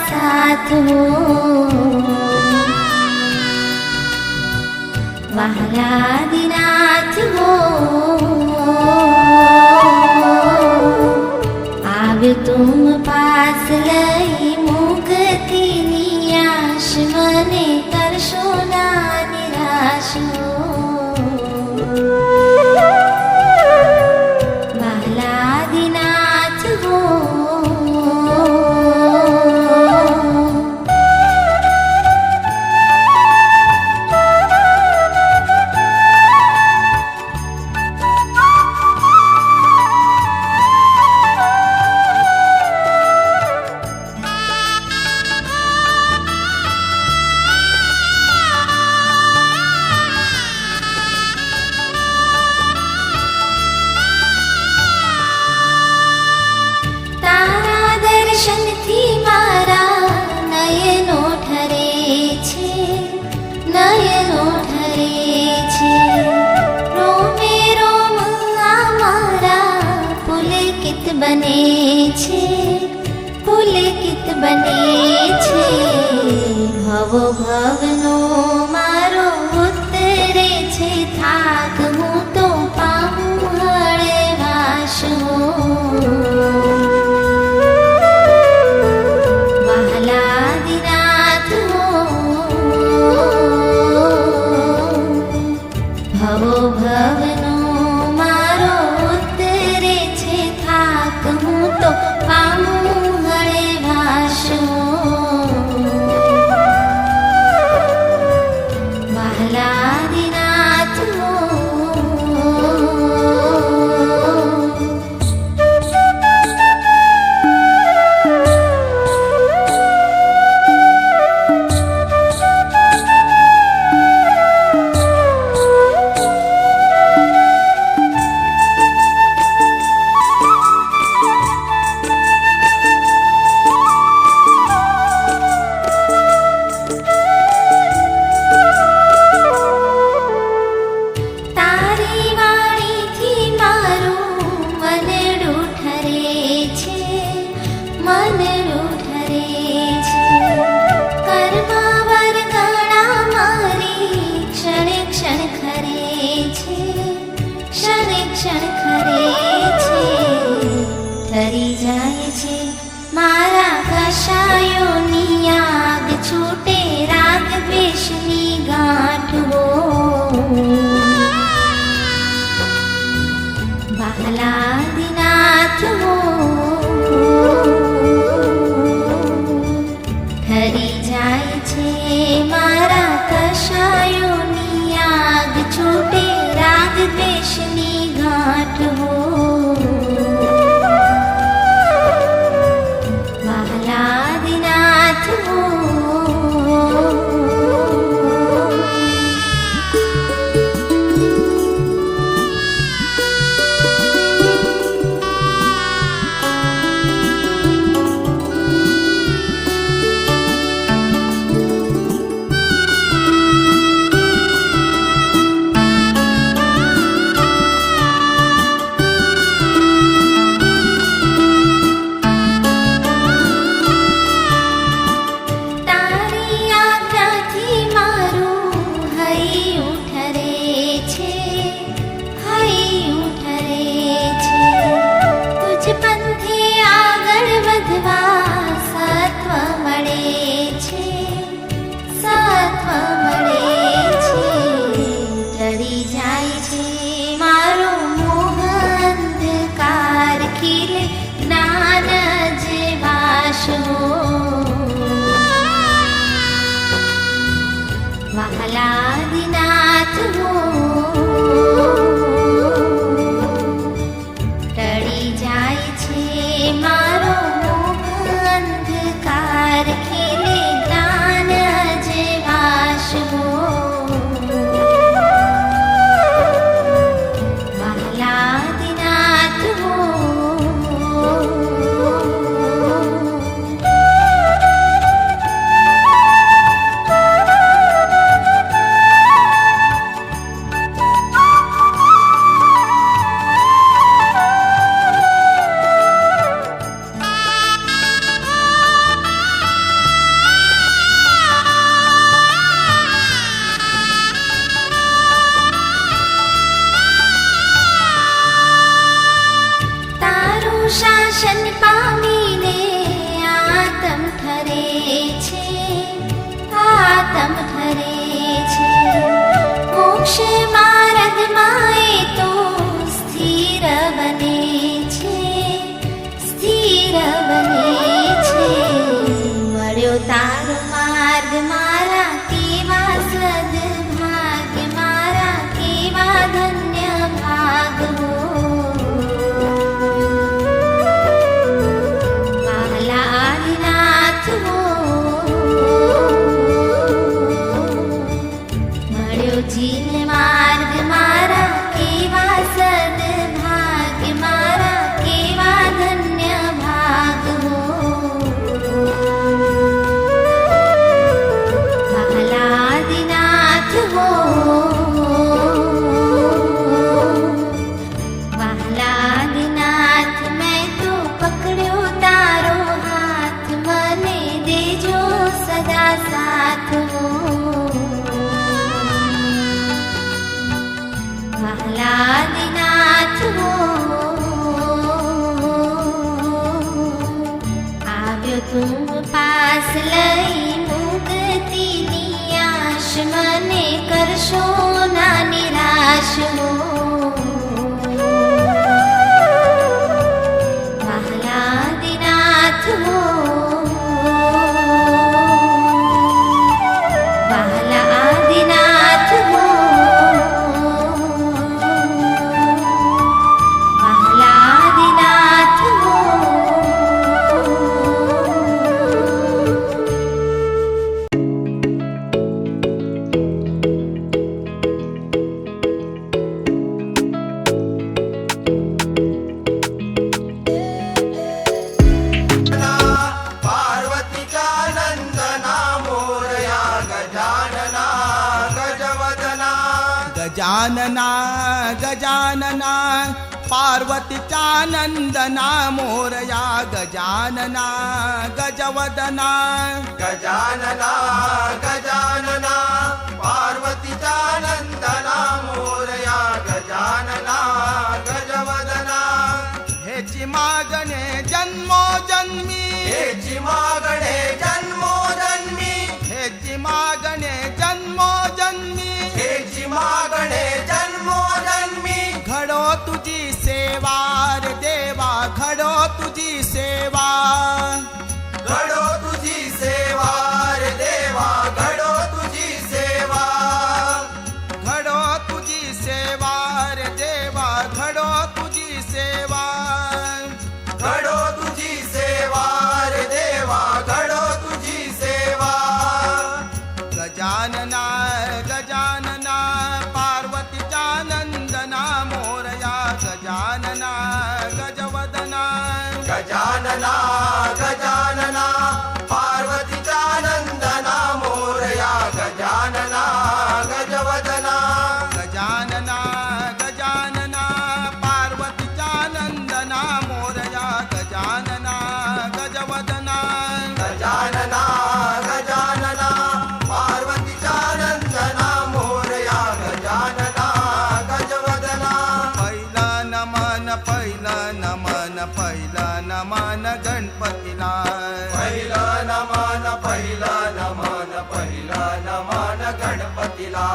साथ हो वहलादिनाथ हो આવ્યો तुम पास લઈ મુક્તિની આશ મને કરશો ના નિરાશ હો વહલાદિનાથ હો દર્શનથી મારા નયનો ઠરે છે નયનો ઠરે છે રોમે રોમ મારા પુલકિત બને છે પુલકિત બને છે ભવો ભવનો મારો ઉતરે છે થાક હું તો પામું હળવાશ હો ભવો ભવનો મારો ઉતરે છે થાક હું તો પામું હળવાશ વહલાદિનાથ હો ઠરી જાય છે મારા કશાયોની આગ છૂટે રાગ દ્વેષની ગાંઠ હો વહલાદિનાથ હો ઠરી જાય છે મારા કશાયોની આગ છૂટે રાગ દ્વેષની ગાંઠ હો વહલાદિનાથ હો વહલાદિનાથ હો ટળી જાય છે મારો મોહ અંધકાર ખીલે જ્ઞાન જેવાશ હો વહલાદિનાથ હો દર્શન પામીને આતમ ઠરે છે, આતમ ઠરે છે. મોક્ષ માર્ગમાં એ તો સ્થિર બને છે, સ્થિર બને છે. મળ્યો તારો માર્ગ મારા કેવા સદભાગ્ય, મારા કેવા ધન્ય ભાગ હો. વહાલા આદિનાથ હો, મળ્યો જીલ માર્ગ મારા કેવા સદભાગ્ય, મારા કેવા ધન્ય ભાગ હો. વહાલાદિનાથ હો, વહાલાદિનાથ મેં તો પકડ્યો તારો હાથ, મને દેજો સદા સાથ હો. વહાલાદિનાથ હો, આવ્યો તું પાસ લઈ મુક્તિની આશ, મને કરશો ના નિરાશ હો. વહાલાદિનાથ હો, વહાલાદિનાથ હો, વહાલાદિનાથ હો. पार्वतीचा नंदना मोरया गजानना गजवदना. गजानना गजानना पार्वतीचा नंदना मोरया गजानना गजवदना. गजानना गजानना पार्वतीचा नंदना मोरया गजानना गजवदना. हेची मागणे जन्मोजन्मी, हेची मागणे जन्मोजन्मी, हेची मागणे जन्मोजन्मी. हेची मागणे जन्मोजन्मी. घडो तुझी सेवा रे देवा, घडो तुझी सेवा. घडो तुझी सेवा रे देवा, घडो तुझी सेवा. घडो तुझी सेवा रे देवा, घडो तुझी सेवा. घडो तुझी सेवा रे देवा, घडो तुझी सेवा. गजानना गजानना पार्वतीचा नंदना मोरया गजानना गजवदना. गजानना गजानना पार्वतीचा नंदना मोरया गजानना गजवदना. गजानना गजानना पार्वतीचा नंदना मोरया गजानना गजवदना. गजानना गजानना पार्वतीचा नंदना मोरया गजानना गजवदना. पहिला नमन पहिला नमन पहिला नमन गणपतीला. पहिला नमन पहिला नमन पहिला नमन गणपतीला.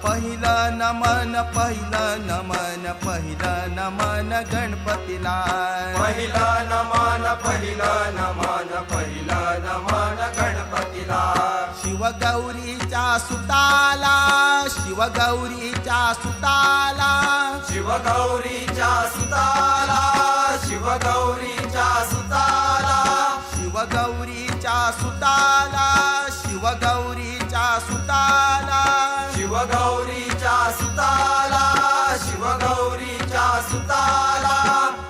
पहिला नमन पहिला नमन पहिला नमन गणपतीला. पहिला नमन पहिला नमन पहिला नमन गणपतीला. शिवगौरीच्या सुताला, शिवगौरीच्या सुताला. शिवगौरीच्या सुताला, शिवगौरीच्या सुताला. शिवगौरीच्या सुताला, शिवगौरीच्या सुताला. शिवगौरीच्या सुताला, शिवगौरीच्या सुताला.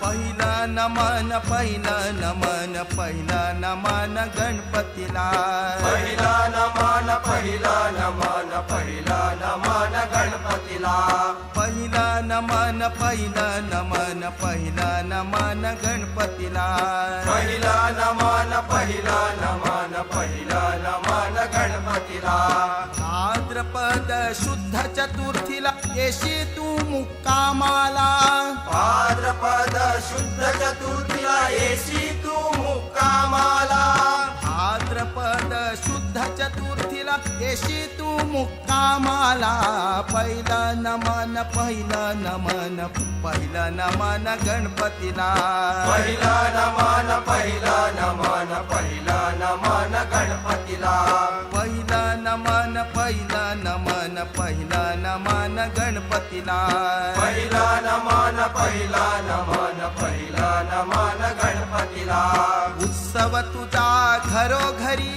पहिलं नमन पहिलं नमन पहिलं नमन गणपतीला. पहिला नमन पहिला नमन पहिला नमन गणपतीला. पहिलं नमन पहिलं नमन पहिलं नमन गणपतीला. पहिला नमन पहिला नमन पहिला नमन गणपतीला. भाद्रपद शुद्ध चतुर्थीला येशी तू मुक्कामाला. भाद्रपद शुद्ध चतुर्थीला येशी येशी तू मुक्कामाला. पहिलं नमन पहिलं नमन पहिलं नमन गणपतीला. पहिला नमन पहिला नमन पहिला नमन गणपतीला. पहिलं नमन पहिलं नमन पहिलं नमन गणपतीला. पहिला नमन पहिला नमन पहिला नमन गणपतीला. उत्सव तुझा घरोघरी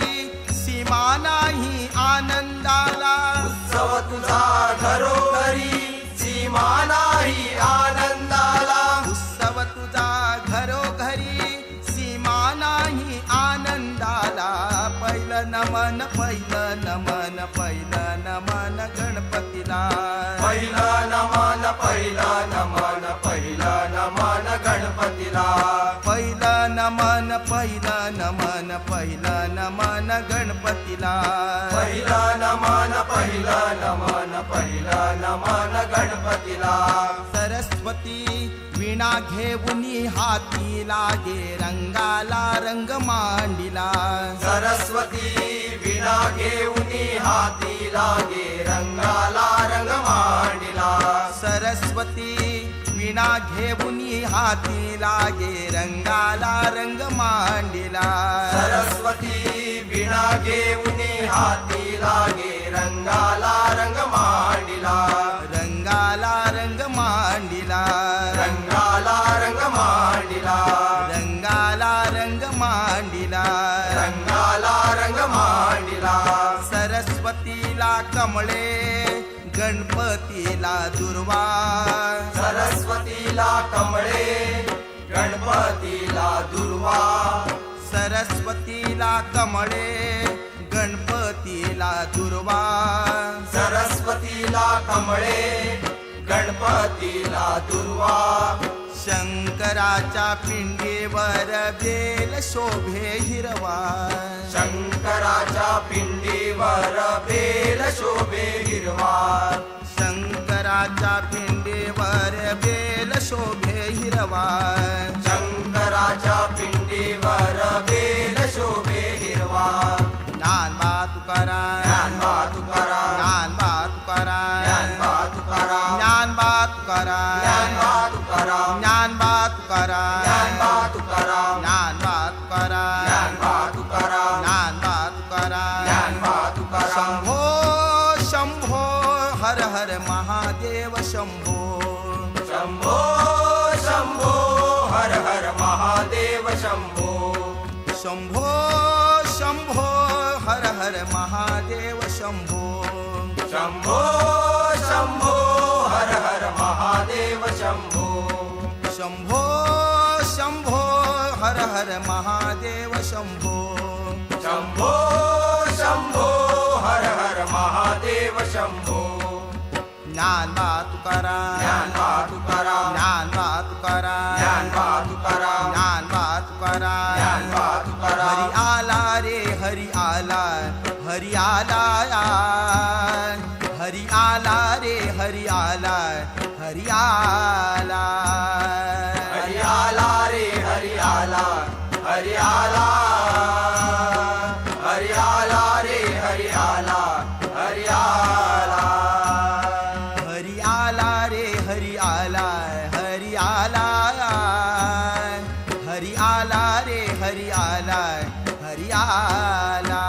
सीमा नाही आनंदाला. उत्सव तुझा घरोघरी सीमा नाही आनंदाला. उत्सव तुझा घरोघरी सीमा नाही आनंदाला. पहिलं नमन पहिलं नमन पहिलं नमन गणपतीला. पहिला नमन पहिला नमन पहिला नमन गणपतीला. पहिलं नमन पहिलं नमन पहिलं नमन गणपतीला. पहिला नमन पहिला नमन पहिला नमन गणपतीला. सरस्वती वीणा घेऊनी हाती लागे रंगाला रंग मांडिला. सरस्वती वीणा घेऊनी हाती लागे रंगाला रंग मांडिला. सरस्वती वीणा घेऊनी हाती लागे रंगाला रंग मांडिला. सरस्वती वीणा घेऊनी हाती लागे रंगाला रंग मांडिला. रंगाला रंग मांडिला. रंगाला रंग मांडिला. रंगाला रंग मांडिला. रंगाला रंग मांडिला. सरस्वतीला कमळे गणपतीला दुर्वा. सरस्वतीला कमळे गणपतीला दुर्वा. सरस्वतीला कमळे गणपतीला दुर्वा. सरस्वतीला कमळे गणपतीला दुर्वा. शंकराच्या पिंडीवर बेल शोभे हिरवा. शंकराच्या पिंडीवर बेल शोभे हिरवा. शंकराच्या पिंडीवर बेल शोभे हिरवा. शंकराच्या पिंडीवर बेल शोभे हिरवा. ज्ञानबा तुकाराम. ज्ञानबा तुकाराम. ज्ञानबा तुकाराम. ज्ञानबा तुकाराम. ज्ञानबा तुकाराम. ज्ञानबा तुकाराम. ज्ञानबा तुकाराम. ज्ञानबा तुकाराम. ज्ञानबा तुकाराम. ज्ञानबा तुकाराम. ज्ञानबा तुकाराम. ज्ञानबा तुकाराम. शंभो शंभो हर हर महादेव शंभो. शंभो शंभो हर हर महादेव शंभो. शंभो शंभो हर हर महादेव शंभो. शंभो शंभो हर हर महादेव शंभो. शंभो शंभो हर हर महादेव शंभो. शंभो शंभो हर हर महादेव शंभो. ज्ञानबा तुकाराम. ज्ञानबा तुकाराम. ज्ञानबा तुकाराम. ज्ञानबा तुकाराम. ज्ञानबा तुकाराम. ज्ञानबा तुकाराम. हरी आला रे हरी आला. हरी आला हरी आला रे हरी आला. हरी आला. हरि आला रे हरि आला. हरि आला. हरि आला रे हरि आला. हरि आला. हरी आला रे हरी आला. हरी आला. हरी आला रे हरी आला. हरी आला.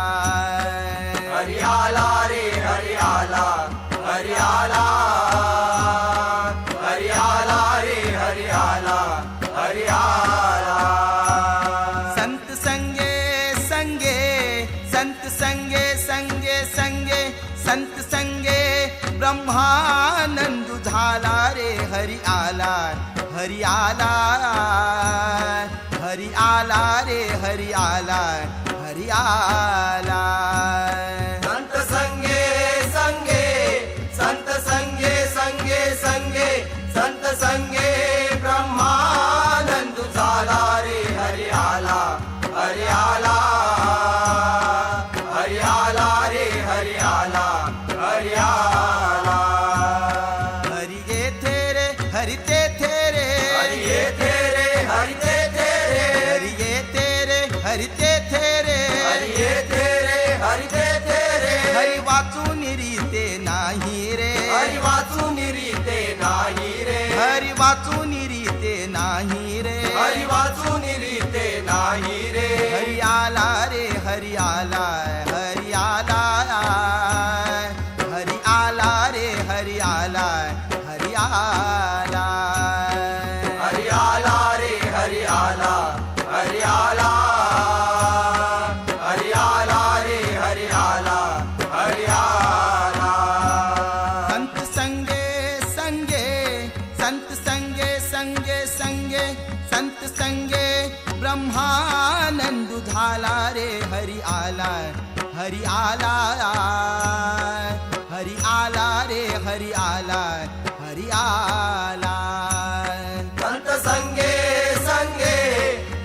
हरि आला रे हरि आला. हरि आला. हरि आला रे हरि आला. हरि आला. संत संगे संगे संत संगे संगे संगे संत संगे ब्रह्मानंद झाला रे हरी आला. हरी आला. हरी आला रे हरी आला. हरी आला. संत संगे संगे संत संगे संगे संगे संत संगे ब्रह्मानंद झाला रे हरि आला. हरि आला. हरि आला रे हरि आला. हरि आला. हरी येथे रे हरी तेथे रे. हरि येथे रे हरि तेथे रे. हरी येथे रे हरी तेथे रे. हरि येथे रे संगे ब्रह्मानंद झाला रे हरी आला, हरी आला, हरी आला रे हरी आला, हरी आला. संत संगे संगे,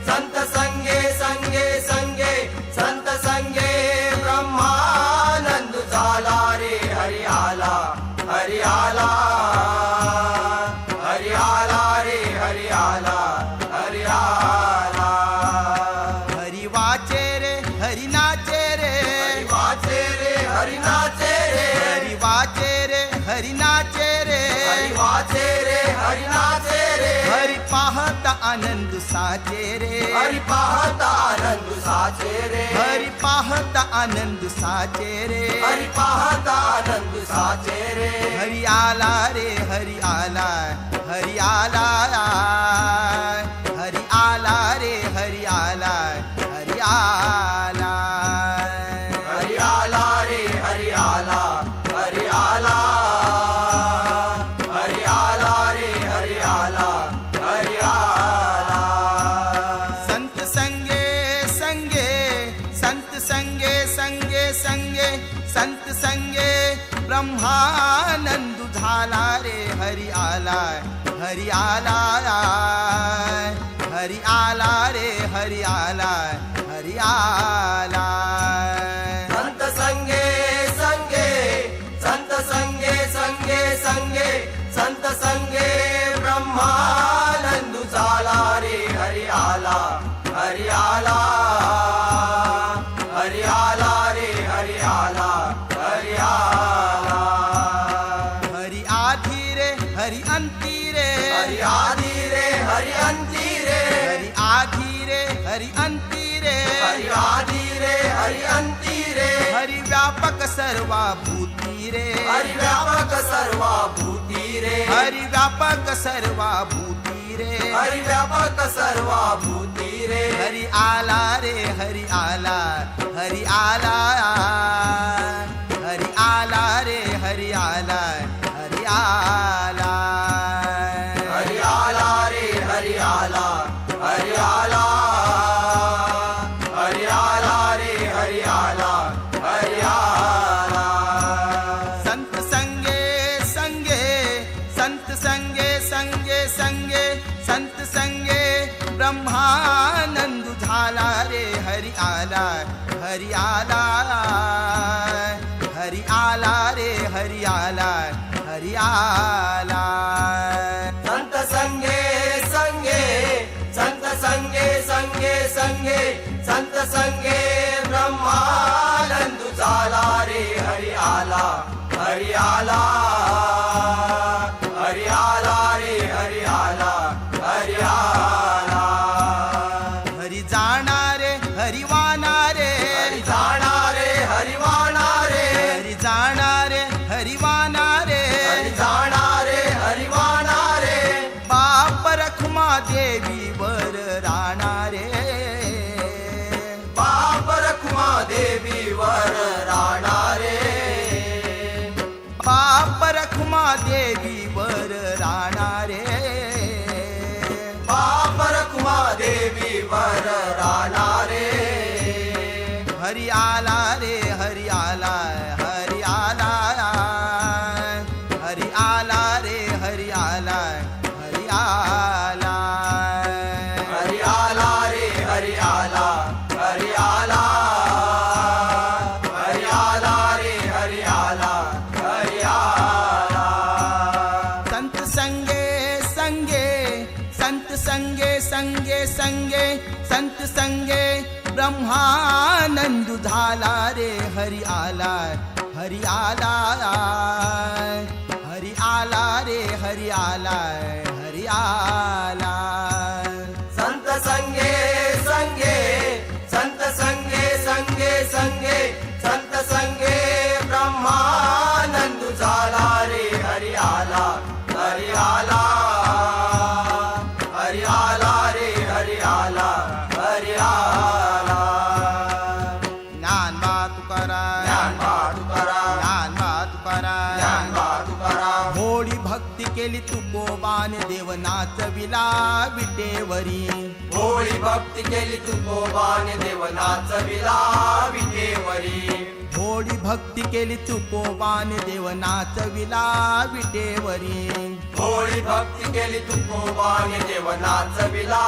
संत संगे संगे संगे, संत संगे ब्रह्मानंद झाला रे हरी आला, हरी आला, हरी आला रे हरी आला, हरी आला. हरी वाचे रे हरी नाचे रे, हरी वाचे रे हरी नाचे रे, हरी वाचे रे हरी नाचे रे, हरी वाचे रे हरी नाचे रे, हरी पाहता आनंद साचे रे, हरी पाहता आनंद साचे रे, हरी पाहता आनंद साचे रे, हरी पाहता आनंद साचे रे. हरी आला रे हरी आला, हरी आला, हरी आला रे हरी आला, हरी आला. हरी आला रे हरी आला, हरी आला, हरी आला रे हरी आला, हरी आला. संत संगे संगे, संत संगे संगे संगे, संत संगे ब्रह्मानंद झाला रे हरी आला, हरी आला, हरी आला रे हरी आला, हरी आला. संत संगे संगे, संत संगे संगे संगे, संत संगे ब्रह्मानंद झाला रे हरी आला, हरी आला, हरी आला रे हरी आला, हरी आला. हरी आधी रे हरी अंती रे, हरी आधी रे हरी अंती रे, हरी आधी रे हरी अंती रे, हरी आधी रे हरी अंती रे, हरी व्यापक सर्वाभूती रे, हरी व्यापक सर्वाभूती रे, हरी व्यापक सर्वाभूती रे, हरी व्यापक सर्वाभूती रे. हरी आला रे हरी आला, हरी आला, हरी आला रे हरी आला, हरी आला. हरी आला रे हरी आला, हरी आला, हरी आला रे हरी आला, हरी आला. संत संगे संगे, संत संगे संगे संगे, संत संगे ब्रह्मानंद झाला रे हरी आला, हरी आला, हरी आला रे हरी आला, हरी आला. संत संगे संगे, संत संगे संगे संगे, संत संगे ब्रह्मानंद झाला रे हरी आला, हरी आला, हरी आला रे हरी आला, हरी आला. हरी जाणारे हरी वाणारे, हरी जाणारे हरी वाणारे, हरी जाणारे हरी वाणारे, हरी जाणारे हरी वाणारे, बाप रखुमा देवी वर राणारे, बाप रखुमा देवी वर राणारे, बाप रखुमा देवी वर राणारे, बाप रखुमा देवी वर राणारे. हरी आला रे हरी आला, हरी आला, हरी आला रे हरी आला, हरी आला. हरी आला रे हरी आला, हरी आला, हरी आला रे हरी आला, हरी आला. संत संगे संगे, संत संगे संगे संगे, संत संगे ब्रह्मानंद झाला रे हरी आला, हरी आला, हरी आला रे हरी आला, हरी आला. संत संगे संगे, संत संगे संगे संगे, संत संगे ब्रह्मानंद झाला रे हरी आला, हरी आला, हरी आला रे हरी आला, हरी आला. ज्ञानबा तुकाराम, ज्ञानबा तुकाराम, ज्ञानबा तुकाराम, ज्ञानबा तुकाराम. मोडी भक्ती केली तुकोबानी तुकोबाने देव नाचविला विटेवरी. भोळी भक्ती केली तुकोबाने देव नाचविला विटेवरी. भोळी भक्ती केली तुकोबाने देव नाचविला विटेवरी. भोळी भक्ती केली तुकोबाने देव नाचविला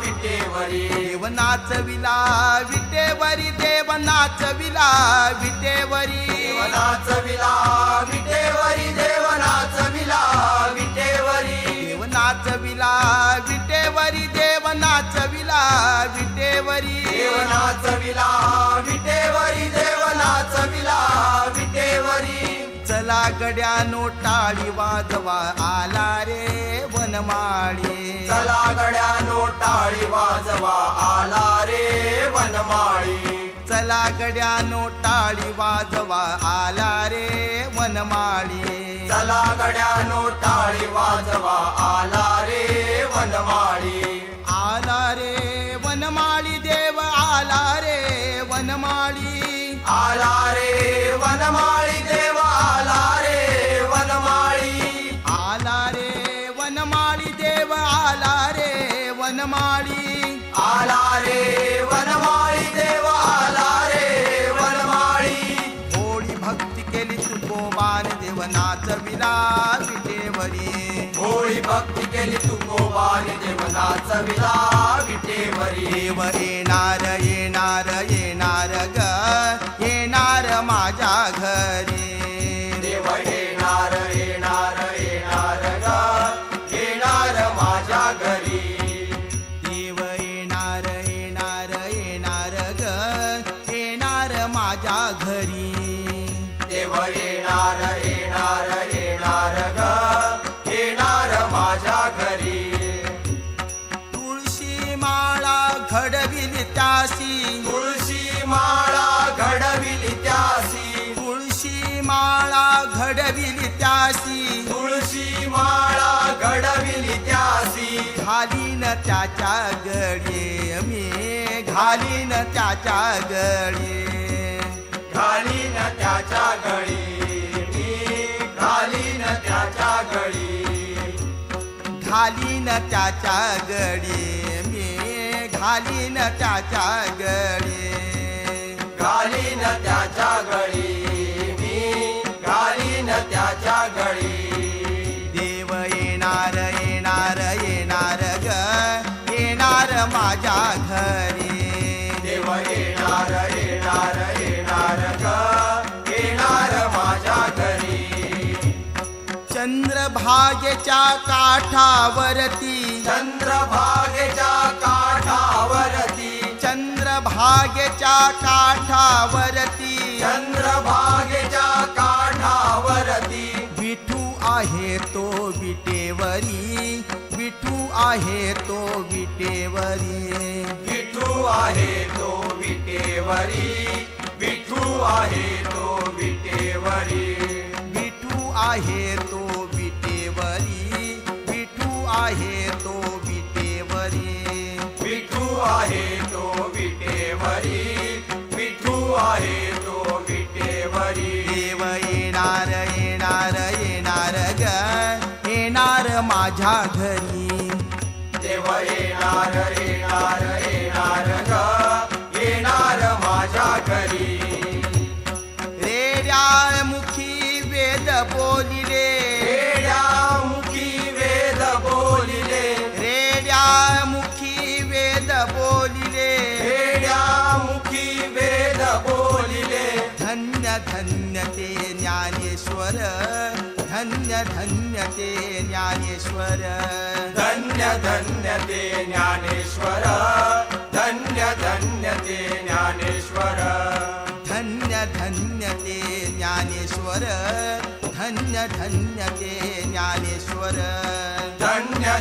विटेवरी. देव नाचविला विटेवरी. देव नाचविला विटेवरी. देव नाचविला विटेवरी. देव नाचविला विटेवरी. देव नाचविला विटेवरी. देव नाचविला विटेवरी. देव नाचविला विटेवरी. देव नाचविला विटेवरी. चला गड्यानो टाळी वाजवा आला रे वनमाळी. चला गड्यानो टाळी वाजवा आला रे वनमाळी. चला गड्यानो टाळी वाजवा आला रे वनमाळी. चला गड्यानो टाळी वाजवा आला रे वनमाळी. आला रे वनमाळी. देव आला रे वनमाळी. आला रे वनमाळी. देव आला रे वनमाळी. आला रे वनमाळी. देव आला रे वनमाळी. आला रे वनमाळी. देव आला रे वनमाळी. भोळी भक्ती केली तुकोबान देव नाचविला विटेवरी. भोळी भक्ती केली तुकोबाने देव नाचविला विटेवरी. देव येणार येणार येणार ग येणार माझ्या घरी. देव येणार येणार येणार ग येणार माझ्या घरी. देव येणार येणार येणार ग येणार माझ्या घरी. देव येणार येणार येणार ग येणार माझ्या घरी. तुळशी माळा घडविली त्यासी. तुळशी माळा घडविली त्यासी. तुळशी माळा घडविली त्यासी. तुळशी माळा घडविली त्यासी. घालीन त्याच्या गळे मी घालीन त्याच्या गळे. घालीन त्याच्या गळी मी घालीन त्याच्या गळी. घालीन त्याच्या गळे मी घालीन त्याच्या गळे. घालीन त्याच्या गळी मी घालीन त्याच्या गळी. देव येणार येणार येणार ग येणार माझ्या घरी. देव येणार येणार येणार ग येणार माझ्या घरी. चंद्रभागेच्या काठावरती. चंद्रभागेच्या काठावरती. चंद्रभागेच्या काठावरती. चंद्रभागेच्या काठावरती. विठू आहे तो विटेवरी. विठू आहे तो विटेवरी. विठू आहे तो विटेवरी. विठू आहे तो विटेवरी. विठू आहे तो विटेवरी. विठू आहे तो विटेवरी. विठू आहे तो विटेवरी. विठू आहे तो विटेवरी. देव येणार येणार येणार ग येणार माझ्या घरी. देव येणार येणार येणार ग येणार माझ्या घरी. रेड्यामुखी वेद बोलिले. रेड्यामुखी वेद बोलिले. रेड्यामुखी वेद बोलिले. रेड्यामुखी वेद बोलिले. धन्य धन्य ते ज्ञानेश्वर. धन्य धन्य ते ज्ञानेश्वर. धन्य धन्य ते ज्ञानेश्वर. धन्य धन्य ते ज्ञानेश्वर. धन्य धन्य ते ज्ञानेश्वर. धन्य धन्य ते ज्ञानेश्वर. धन्य